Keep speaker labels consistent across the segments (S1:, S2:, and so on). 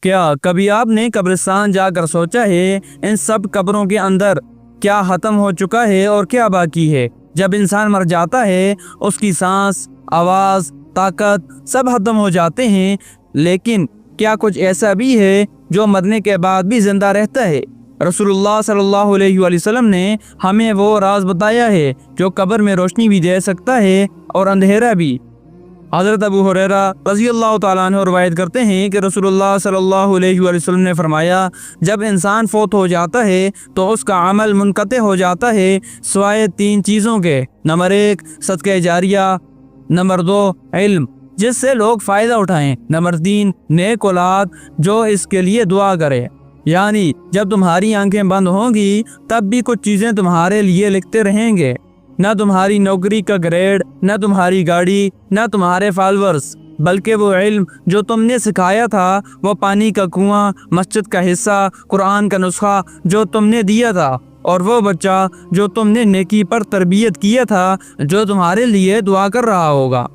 S1: کیا کبھی آپ نے قبرستان جا کر سوچا ہے ان سب قبروں کے اندر کیا ختم ہو چکا ہے اور کیا باقی ہے؟ جب انسان مر جاتا ہے اس کی سانس، آواز، طاقت سب ختم ہو جاتے ہیں، لیکن کیا کچھ ایسا بھی ہے جو مرنے کے بعد بھی زندہ رہتا ہے؟ رسول اللہ صلی اللہ علیہ وآلہ وسلم نے ہمیں وہ راز بتایا ہے جو قبر میں روشنی بھی دے سکتا ہے اور اندھیرا بھی۔ حضرت ابو ہریرہ رضی اللہ تعالیٰ عنہ روایت کرتے ہیں کہ رسول اللہ صلی اللہ علیہ وآلہ وسلم نے فرمایا، جب انسان فوت ہو جاتا ہے تو اس کا عمل منقطع ہو جاتا ہے سوائے 3 چیزوں کے۔ نمبر 1 صدقہ جاریہ، نمبر 2 علم جس سے لوگ فائدہ اٹھائیں، نمبر 3 نیک اولاد جو اس کے لیے دعا کرے۔ یعنی جب تمہاری آنکھیں بند ہوں گی تب بھی کچھ چیزیں تمہارے لیے لکھتے رہیں گے، نہ تمہاری نوکری کا گریڈ، نہ تمہاری گاڑی، نہ تمہارے فالورز، بلکہ وہ علم جو تم نے سکھایا تھا، وہ پانی کا کنواں، مسجد کا حصہ، قرآن کا نسخہ جو تم نے دیا تھا، اور وہ بچہ جو تم نے نیکی پر تربیت کیا تھا جو تمہارے لیے دعا کر رہا ہوگا۔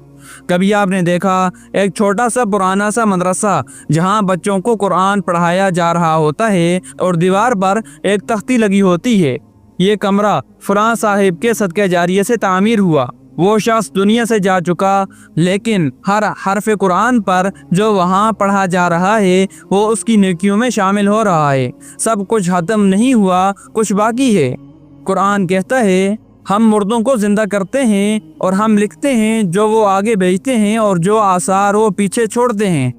S1: کبھی آپ نے دیکھا ایک چھوٹا سا پرانا سا مدرسہ جہاں بچوں کو قرآن پڑھایا جا رہا ہوتا ہے اور دیوار پر ایک تختی لگی ہوتی ہے، یہ کمرہ فلاں صاحب کے صدقہ جاریہ سے تعمیر ہوا۔ وہ شخص دنیا سے جا چکا، لیکن ہر حرف قرآن پر جو وہاں پڑھا جا رہا ہے وہ اس کی نیکیوں میں شامل ہو رہا ہے۔ سب کچھ ختم نہیں ہوا، کچھ باقی ہے۔ قرآن کہتا ہے ہم مردوں کو زندہ کرتے ہیں اور ہم لکھتے ہیں جو وہ آگے بھیجتے ہیں اور جو آثار وہ پیچھے چھوڑتے ہیں۔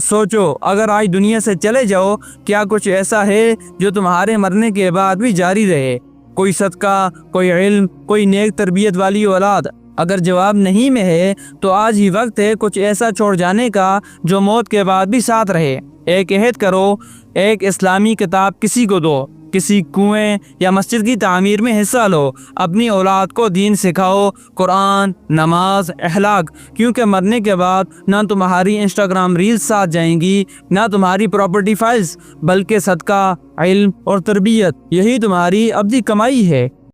S1: سوچو اگر آج دنیا سے چلے جاؤ، کیا کچھ ایسا ہے جو تمہارے مرنے کے بعد بھی جاری رہے؟ کوئی صدقہ، کوئی علم، کوئی نیک تربیت والی اولاد؟ اگر جواب نہیں میں ہے تو آج ہی وقت ہے کچھ ایسا چھوڑ جانے کا جو موت کے بعد بھی ساتھ رہے۔ ایک عہد کرو، ایک اسلامی کتاب کسی کو دو، کسی کنویں یا مسجد کی تعمیر میں حصہ لو، اپنی اولاد کو دین سکھاؤ، قرآن، نماز، اخلاق، کیونکہ مرنے کے بعد نہ تمہاری انسٹاگرام ریلز ساتھ جائیں گی، نہ تمہاری پراپرٹی فائلز، بلکہ صدقہ، علم اور تربیت، یہی تمہاری ابدی کمائی ہے۔